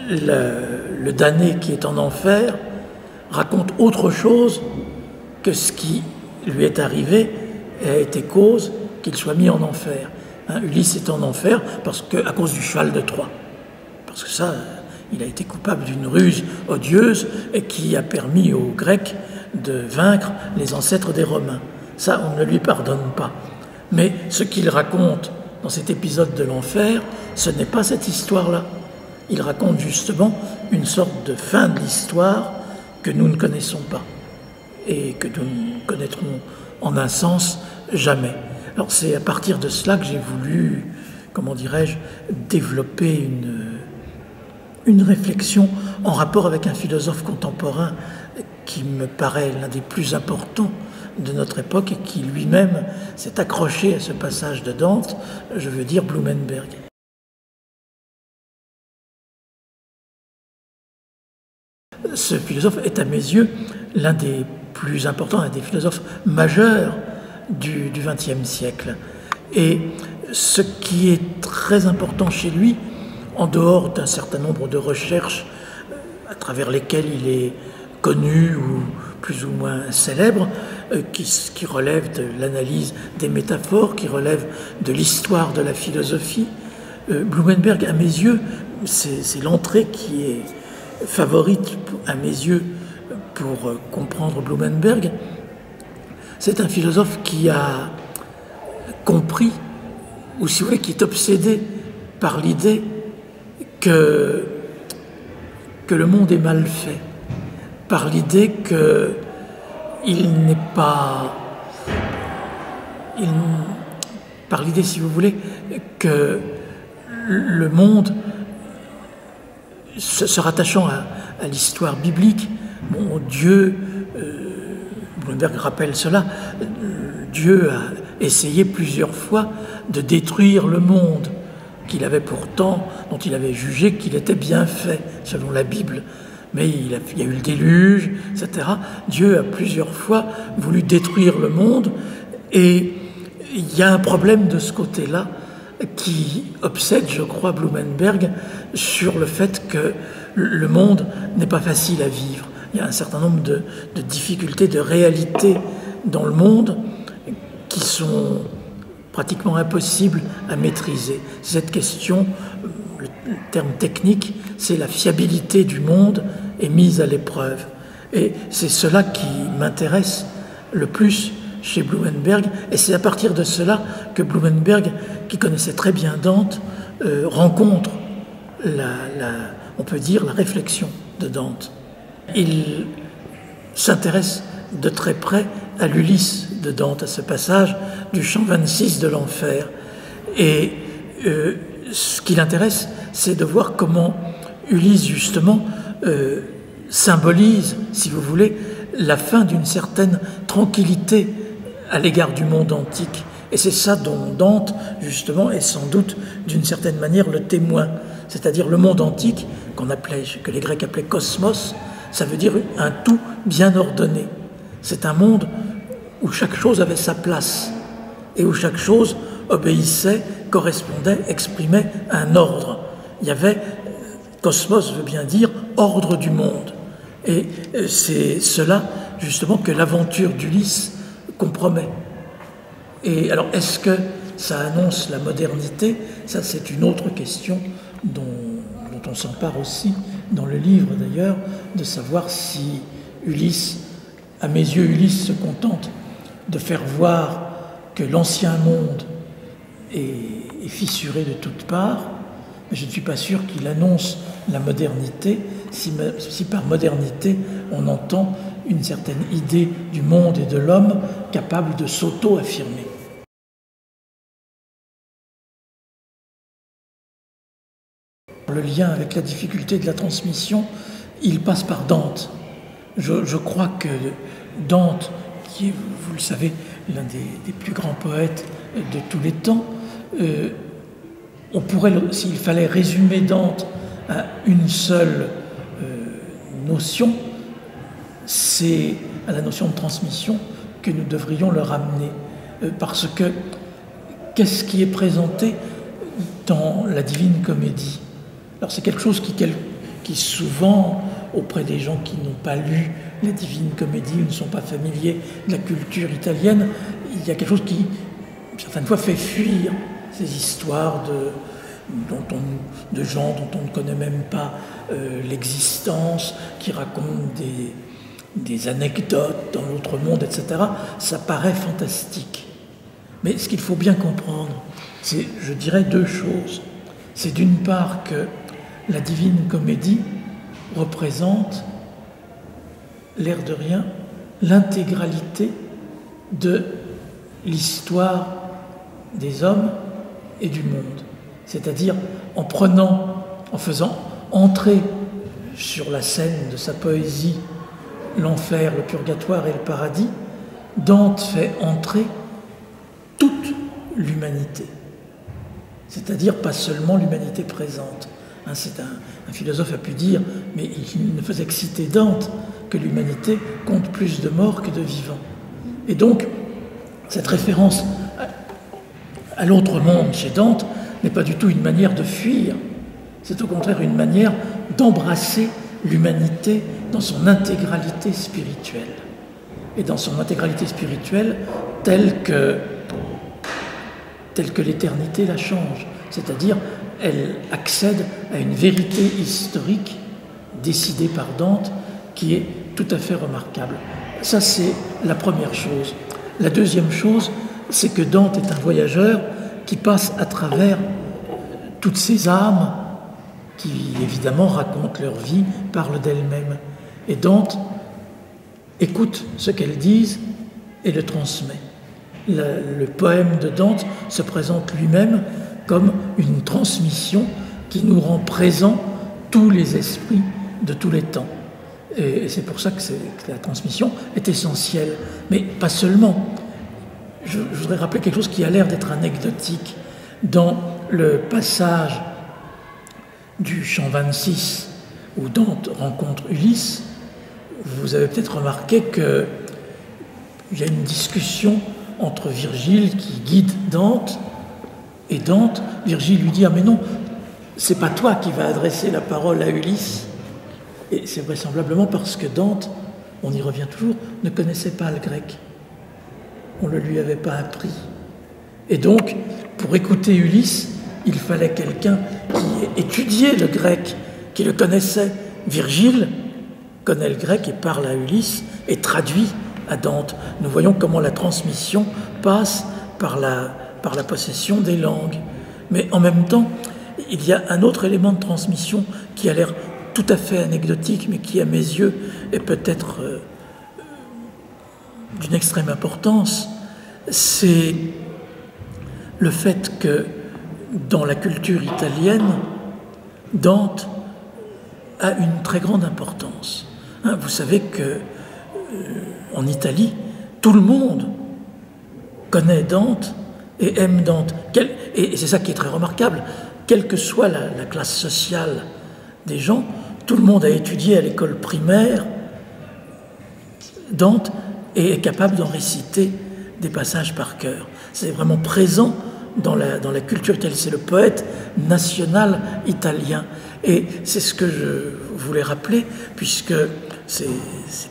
le damné qui est en enfer raconte autre chose que ce qui lui est arrivé et a été cause qu'il soit mis en enfer. Ulysse est en enfer à cause du cheval de Troie. Parce que ça, il a été coupable d'une ruse odieuse et qui a permis aux Grecs de vaincre les ancêtres des Romains. Ça, on ne lui pardonne pas. Mais ce qu'il raconte dans cet épisode de l'enfer, ce n'est pas cette histoire-là. Il raconte justement une sorte de fin de l'histoire que nous ne connaissons pas et que nous ne connaîtrons en un sens jamais. Alors c'est à partir de cela que j'ai voulu, comment dirais-je, développer une réflexion en rapport avec un philosophe contemporain qui me paraît l'un des plus importants de notre époque et qui lui-même s'est accroché à ce passage de Dante, je veux dire Blumenberg. Ce philosophe est à mes yeux l'un des plus importants, un des philosophes majeurs du XXe siècle. Et ce qui est très important chez lui, en dehors d'un certain nombre de recherches à travers lesquelles il est connu ou plus ou moins célèbre, qui relèvent de l'analyse des métaphores, qui relèvent de l'histoire de la philosophie, Blumenberg, à mes yeux, c'est l'entrée qui est favorite à mes yeux pour comprendre Blumenberg. C'est un philosophe qui a compris, ou si vous voulez, qui est obsédé par l'idée que le monde est mal fait, par l'idée qu'il n'est pas... par l'idée, si vous voulez, que le monde, se rattachant à l'histoire biblique, bon, Dieu, Blumenberg rappelle cela, Dieu a essayé plusieurs fois de détruire le monde dont il avait jugé qu'il était bien fait, selon la Bible. Mais il y a eu le déluge, etc. Dieu a plusieurs fois voulu détruire le monde, et il y a un problème de ce côté-là qui obsède, je crois, Blumenberg sur le fait que le monde n'est pas facile à vivre. Il y a un certain nombre de difficultés, de réalités dans le monde qui sont pratiquement impossibles à maîtriser. Cette question, le terme technique, c'est la fiabilité du monde est mise à l'épreuve. Et c'est cela qui m'intéresse le plus chez Blumenberg, et c'est à partir de cela que Blumenberg, qui connaissait très bien Dante, rencontre on peut dire, la réflexion de Dante. Il s'intéresse de très près à l'Ulysse de Dante, à ce passage du chant 26 de l'enfer. Et ce qui l'intéresse, c'est de voir comment Ulysse, justement, symbolise, si vous voulez, la fin d'une certaine tranquillité à l'égard du monde antique. Et c'est ça dont Dante, justement, est sans doute, d'une certaine manière, le témoin. C'est-à-dire le monde antique, que les Grecs appelaient cosmos, ça veut dire un tout bien ordonné. C'est un monde où chaque chose avait sa place et où chaque chose obéissait, correspondait, exprimait un ordre. Il y avait, cosmos veut bien dire ordre du monde. Et c'est cela, justement, que l'aventure d'Ulysse compromet. Et alors, est-ce que ça annonce la modernité? Ça, c'est une autre question dont on s'empare aussi dans le livre, d'ailleurs, de savoir si Ulysse, à mes yeux, Ulysse se contente de faire voir que l'ancien monde est fissuré de toutes parts, mais je ne suis pas sûr qu'il annonce la modernité, si par modernité on entend une certaine idée du monde et de l'homme capable de s'auto-affirmer. Le lien avec la difficulté de la transmission, il passe par Dante. Je crois que Dante, qui est, vous le savez, l'un des plus grands poètes de tous les temps, on pourrait, s'il fallait résumer Dante à une seule notion, c'est à la notion de transmission que nous devrions le ramener. Parce que qu'est-ce qui est présenté dans la Divine Comédie? Alors c'est quelque chose qui souvent, auprès des gens qui n'ont pas lu la Divine Comédie ou ne sont pas familiers de la culture italienne, il y a quelque chose qui, certaines fois, fait fuir ces histoires de gens dont on ne connaît même pas l'existence, qui racontent des anecdotes dans l'autre monde, etc. Ça paraît fantastique. Mais ce qu'il faut bien comprendre, c'est, je dirais, deux choses. C'est d'une part que la Divine Comédie représente, l'air de rien, l'intégralité de l'histoire des hommes et du monde. C'est-à-dire en faisant entrer sur la scène de sa poésie l'enfer, le purgatoire et le paradis, Dante fait entrer toute l'humanité. C'est-à-dire pas seulement l'humanité présente. Un philosophe a pu dire, mais il ne faisait que citer Dante, que l'humanité compte plus de morts que de vivants. Et donc, cette référence à l'autre monde chez Dante n'est pas du tout une manière de fuir, c'est au contraire une manière d'embrasser l'humanité dans son intégralité spirituelle. Et dans son intégralité spirituelle, telle que l'éternité la change. c'est-à-dire elle accède à une vérité historique décidée par Dante qui est tout à fait remarquable. Ça, c'est la première chose. La deuxième chose, c'est que Dante est un voyageur qui passe à travers toutes ces âmes qui, évidemment, racontent leur vie, parlent d'elles-mêmes. Et Dante écoute ce qu'elles disent et le transmet. Le poème de Dante se présente lui-même comme une transmission qui nous rend présents tous les esprits de tous les temps. Et c'est pour ça que la transmission est essentielle. Mais pas seulement. Je voudrais rappeler quelque chose qui a l'air d'être anecdotique. Dans le passage du chant 26, où Dante rencontre Ulysse, vous avez peut-être remarqué qu'il y a une discussion entre Virgile qui guide Dante et Dante. Virgile lui dit « Ah mais non, c'est pas toi qui vas adresser la parole à Ulysse ». Et c'est vraisemblablement parce que Dante, on y revient toujours, ne connaissait pas le grec. On ne le lui avait pas appris. Et donc, pour écouter Ulysse, il fallait quelqu'un qui étudiait le grec, qui le connaissait. Virgile connaît le grec et parle à Ulysse et traduit à Dante. Nous voyons comment la transmission passe par la possession des langues. Mais en même temps, il y a un autre élément de transmission qui a l'air tout à fait anecdotique, mais qui, à mes yeux, est peut-être d'une extrême importance. C'est le fait que, dans la culture italienne, Dante a une très grande importance. Vous savez que en Italie, tout le monde connaît Dante et aime Dante. Et c'est ça qui est très remarquable. Quelle que soit la classe sociale des gens, tout le monde a étudié à l'école primaire Dante et est capable d'en réciter des passages par cœur. C'est vraiment présent dans la culture italienne. C'est le poète national italien. Et c'est ce que je voulais rappeler, puisque c'est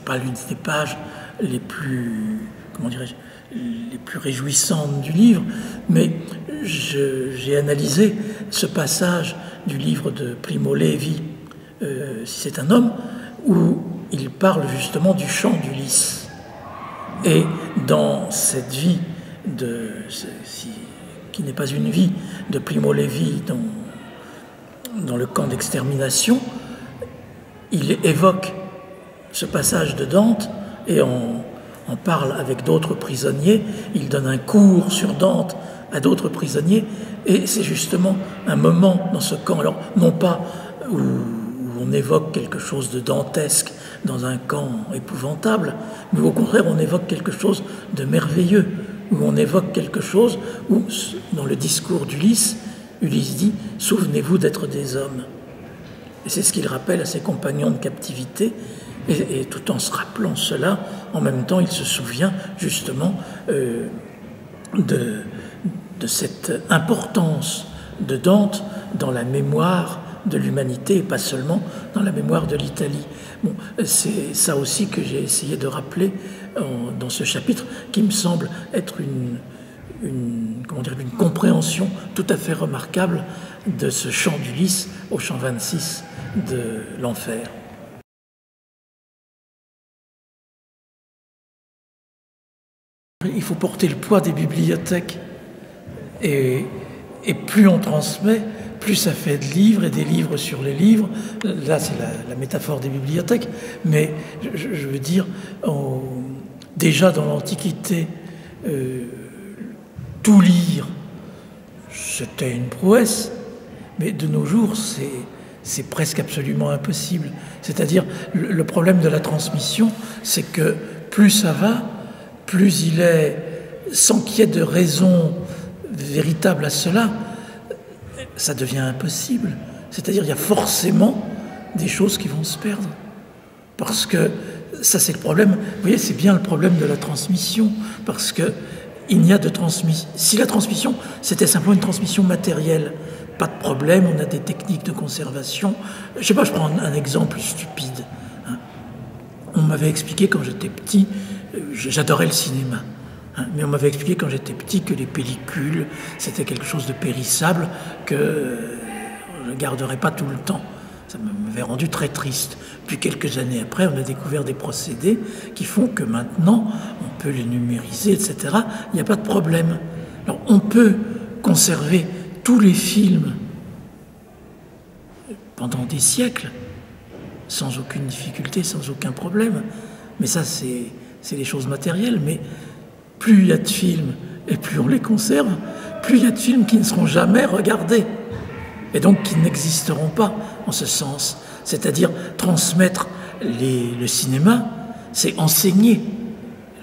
pas l'une des pages les plus, comment dirais-je, les plus réjouissantes du livre, mais j'ai analysé ce passage du livre de Primo Levi, Si c'est un homme, où il parle justement du chant d'Ulysse. Et dans cette vie qui n'est pas une vie de Primo Levi dans le camp d'extermination, il évoque ce passage de Dante et en parle avec d'autres prisonniers. Il donne un cours sur Dante à d'autres prisonniers, et c'est justement un moment dans ce camp, alors non pas où on évoque quelque chose de dantesque dans un camp épouvantable, mais au contraire on évoque quelque chose de merveilleux, où on évoque quelque chose où, dans le discours d'Ulysse, Ulysse dit « Souvenez-vous d'être des hommes ». Et c'est ce qu'il rappelle à ses compagnons de captivité, et tout en se rappelant cela, en même temps il se souvient justement de cette importance de Dante dans la mémoire de l'humanité et pas seulement dans la mémoire de l'Italie. Bon, c'est ça aussi que j'ai essayé de rappeler dans ce chapitre, qui me semble être une compréhension tout à fait remarquable de ce chant d'Ulysse au chant 26 de l'Enfer. Il faut porter le poids des bibliothèques, et plus on transmet, plus ça fait de livres et des livres sur les livres. Là, c'est la métaphore des bibliothèques, mais je veux dire, déjà dans l'Antiquité, tout lire, c'était une prouesse, mais de nos jours, c'est presque absolument impossible. C'est-à-dire, le problème de la transmission, c'est que plus ça va, plus il est, sans qu'il y ait de raison véritable à cela, ça devient impossible. C'est-à-dire, il y a forcément des choses qui vont se perdre. Parce que ça, c'est le problème. Vous voyez, c'est bien le problème de la transmission. Parce que il n'y a de transmission. Si la transmission, c'était simplement une transmission matérielle, pas de problème, on a des techniques de conservation. Je ne sais pas, je prends un exemple stupide. On m'avait expliqué quand j'étais petit, j'adorais le cinéma. hein. Mais on m'avait expliqué quand j'étais petit que les pellicules, c'était quelque chose de périssable, que je ne garderais pas tout le temps. Ça m'avait rendu très triste. Puis quelques années après, on a découvert des procédés qui font que maintenant, on peut les numériser, etc. Il n'y a pas de problème. Alors, on peut conserver tous les films pendant des siècles, sans aucune difficulté, sans aucun problème. Mais ça, c'est les choses matérielles. Mais plus il y a de films et plus on les conserve, plus il y a de films qui ne seront jamais regardés. Et donc qui n'existeront pas en ce sens. C'est-à-dire transmettre le cinéma, c'est enseigner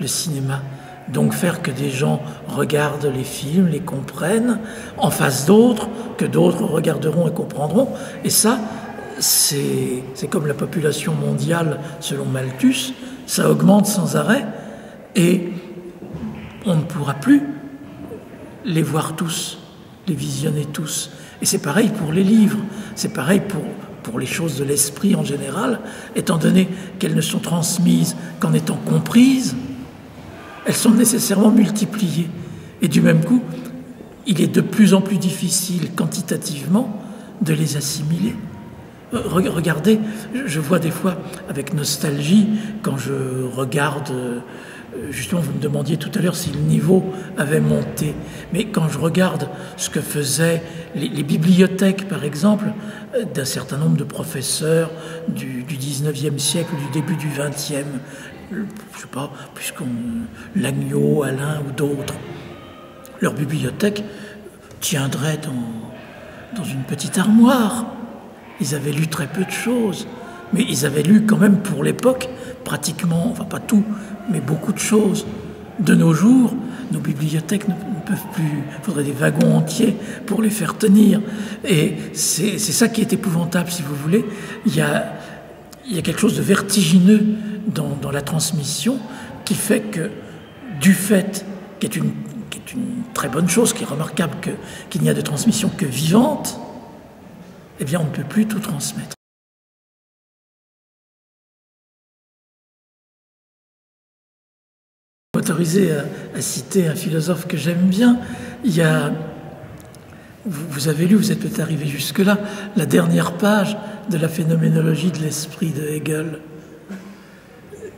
le cinéma. Donc faire que des gens regardent les films, les comprennent, en face d'autres, que d'autres regarderont et comprendront. Et ça, c'est comme la population mondiale selon Malthus, ça augmente sans arrêt et on ne pourra plus les voir tous, les visionner tous. Et c'est pareil pour les livres, c'est pareil pour les choses de l'esprit en général, étant donné qu'elles ne sont transmises qu'en étant comprises, elles sont nécessairement multipliées. Et du même coup, il est de plus en plus difficile quantitativement de les assimiler. Regardez, je vois des fois avec nostalgie, quand je regarde, justement vous me demandiez tout à l'heure si le niveau avait monté, mais quand je regarde ce que faisaient les bibliothèques par exemple, d'un certain nombre de professeurs du 19e siècle, du début du 20e, je sais pas, Lagneau, Alain ou d'autres, leur bibliothèque tiendrait dans une petite armoire. Ils avaient lu très peu de choses, mais ils avaient lu quand même pour l'époque pratiquement, enfin pas tout, mais beaucoup de choses. De nos jours, nos bibliothèques ne peuvent plus, il faudrait des wagons entiers pour les faire tenir. Et c'est ça qui est épouvantable, si vous voulez. Il y a quelque chose de vertigineux dans la transmission qui fait que, du fait, qui est une très bonne chose, qui est remarquable qu'il n'y a de transmission que vivante, eh bien on ne peut plus tout transmettre. Autorisé à citer un philosophe que j'aime bien, il y a, vous avez lu, vous êtes peut-être arrivé jusque-là, la dernière page de la phénoménologie de l'esprit de Hegel.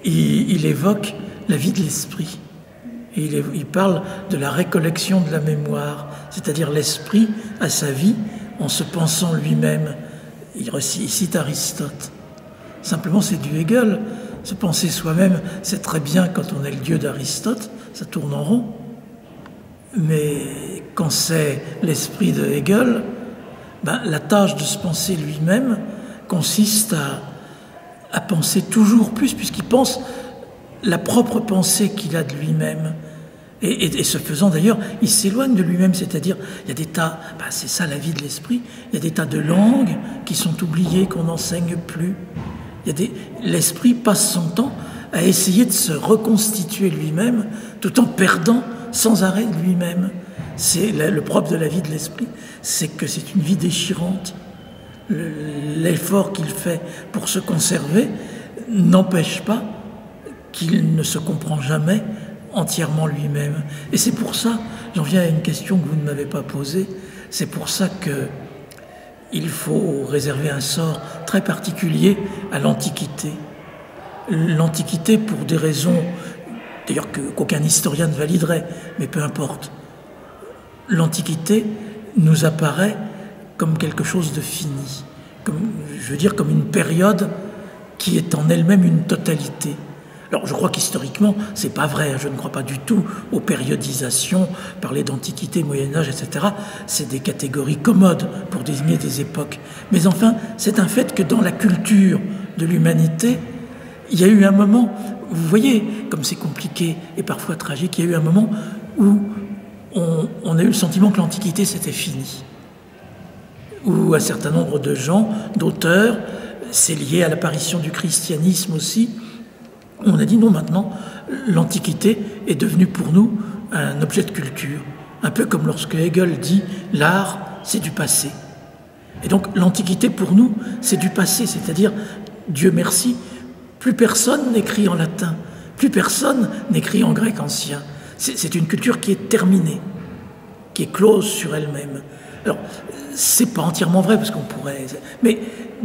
Il évoque la vie de l'esprit. Et il parle de la récollection de la mémoire, c'est-à-dire l'esprit à sa vie en se pensant lui-même. Il cite Aristote. Simplement, c'est du Hegel. Se penser soi-même, c'est très bien quand on est le dieu d'Aristote, ça tourne en rond. Mais quand c'est l'esprit de Hegel, la tâche de se penser lui-même consiste à penser toujours plus, puisqu'il pense la propre pensée qu'il a de lui-même. Et ce faisant d'ailleurs, il s'éloigne de lui-même, c'est-à-dire il y a des tas, c'est ça la vie de l'esprit, il y a des tas de langues qui sont oubliées, qu'on n'enseigne plus. L'esprit passe son temps à essayer de se reconstituer lui-même tout en perdant sans arrêt lui-même. C'est le propre de la vie de l'esprit, c'est que c'est une vie déchirante. L'effort qu'il fait pour se conserver n'empêche pas qu'il ne se comprend jamais entièrement lui-même. Et c'est pour ça, j'en viens à une question que vous ne m'avez pas posée, c'est pour ça qu'il faut réserver un sort très particulier à l'Antiquité. L'Antiquité, pour des raisons, d'ailleurs qu'aucun historien ne validerait, mais peu importe. L'Antiquité nous apparaît comme quelque chose de fini, comme une période qui est en elle-même une totalité. Alors, je crois qu'historiquement, c'est pas vrai. Je ne crois pas du tout aux périodisations. Parler d'Antiquité, Moyen-Âge, etc., c'est des catégories commodes pour désigner des époques. Mais enfin, c'est un fait que dans la culture de l'humanité, il y a eu un moment, vous voyez, comme c'est compliqué et parfois tragique, il y a eu un moment où on a eu le sentiment que l'Antiquité, c'était fini. Où un certain nombre de gens, d'auteurs, c'est lié à l'apparition du christianisme aussi, on a dit non, maintenant, l'Antiquité est devenue pour nous un objet de culture. Un peu comme lorsque Hegel dit « l'art, c'est du passé ». Et donc l'Antiquité pour nous, c'est du passé, c'est-à-dire, Dieu merci, plus personne n'écrit en latin, plus personne n'écrit en grec ancien. c'est une culture qui est terminée, qui est close sur elle-même. Alors, c'est pas entièrement vrai, parce qu'on pourrait... Mais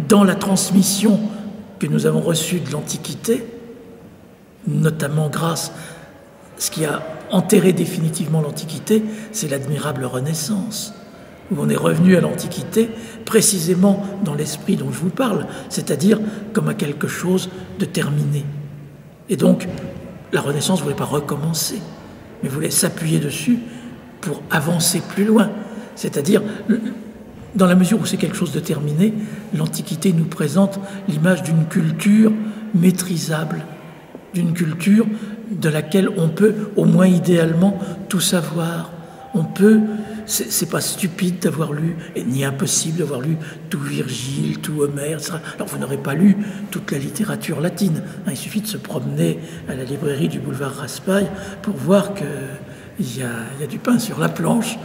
dans la transmission que nous avons reçue de l'Antiquité, notamment grâce à ce qui a enterré définitivement l'Antiquité, c'est l'admirable Renaissance, où on est revenu à l'Antiquité précisément dans l'esprit dont je vous parle, c'est-à-dire comme à quelque chose de terminé. Et donc, la Renaissance ne voulait pas recommencer, mais voulait s'appuyer dessus pour avancer plus loin. C'est-à-dire, dans la mesure où c'est quelque chose de terminé, l'Antiquité nous présente l'image d'une culture maîtrisable, d'une culture de laquelle on peut, au moins idéalement, tout savoir. On peut, c'est pas stupide d'avoir lu, et ni impossible d'avoir lu tout Virgile, tout Homère, etc. Alors vous n'aurez pas lu toute la littérature latine. Il suffit de se promener à la librairie du boulevard Raspail pour voir qu'il y a du pain sur la planche.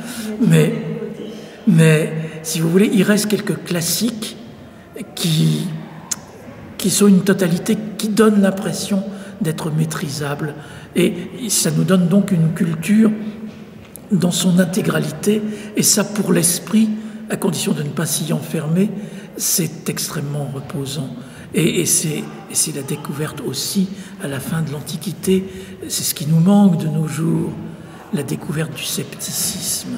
Mais si vous voulez, il reste quelques classiques qui sont une totalité, qui donnent l'impression d'être maîtrisables. Et ça nous donne donc une culture dans son intégralité, et ça pour l'esprit, à condition de ne pas s'y enfermer, c'est extrêmement reposant. Et c'est la découverte aussi, à la fin de l'Antiquité, c'est ce qui nous manque de nos jours, la découverte du scepticisme.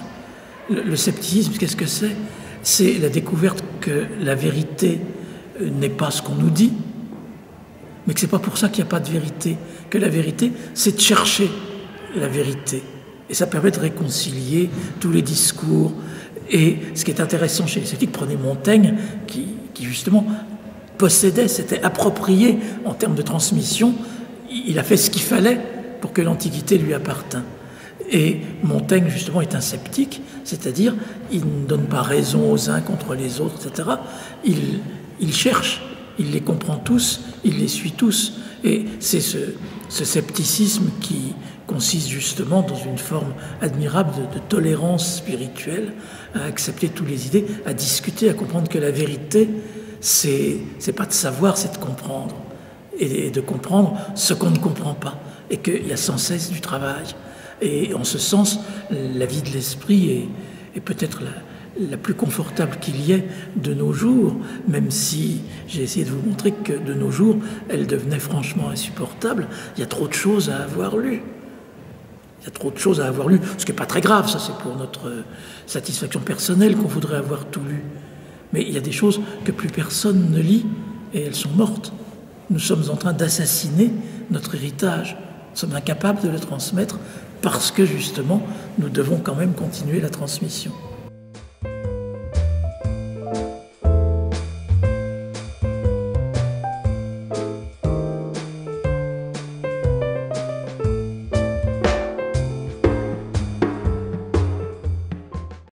Le scepticisme, qu'est-ce que c'est? C'est la découverte que la vérité n'est pas ce qu'on nous dit, mais que c'est pas pour ça qu'il n'y a pas de vérité, que la vérité, c'est de chercher la vérité. Et ça permet de réconcilier tous les discours. Et ce qui est intéressant chez les sceptiques, prenez Montaigne, qui justement possédait, s'était approprié en termes de transmission, il a fait ce qu'il fallait pour que l'Antiquité lui appartînt. Et Montaigne, justement, est un sceptique, c'est-à-dire, il ne donne pas raison aux uns contre les autres, etc. Il cherche, il les comprend tous, il les suit tous. Et c'est ce scepticisme qui consiste justement dans une forme admirable de tolérance spirituelle, à accepter toutes les idées, à discuter, à comprendre que la vérité, c'est pas de savoir, c'est de comprendre. Et de comprendre ce qu'on ne comprend pas. Et qu'il y a sans cesse du travail. Et en ce sens, la vie de l'esprit est peut-être la plus confortable qu'il y ait de nos jours, même si j'ai essayé de vous montrer que de nos jours, elle devenait franchement insupportable. Il y a trop de choses à avoir lues. Il y a trop de choses à avoir lues, ce qui n'est pas très grave, ça c'est pour notre satisfaction personnelle qu'on voudrait avoir tout lu. Mais il y a des choses que plus personne ne lit et elles sont mortes. Nous sommes en train d'assassiner notre héritage. Nous sommes incapables de le transmettre parce que justement, nous devons quand même continuer la transmission.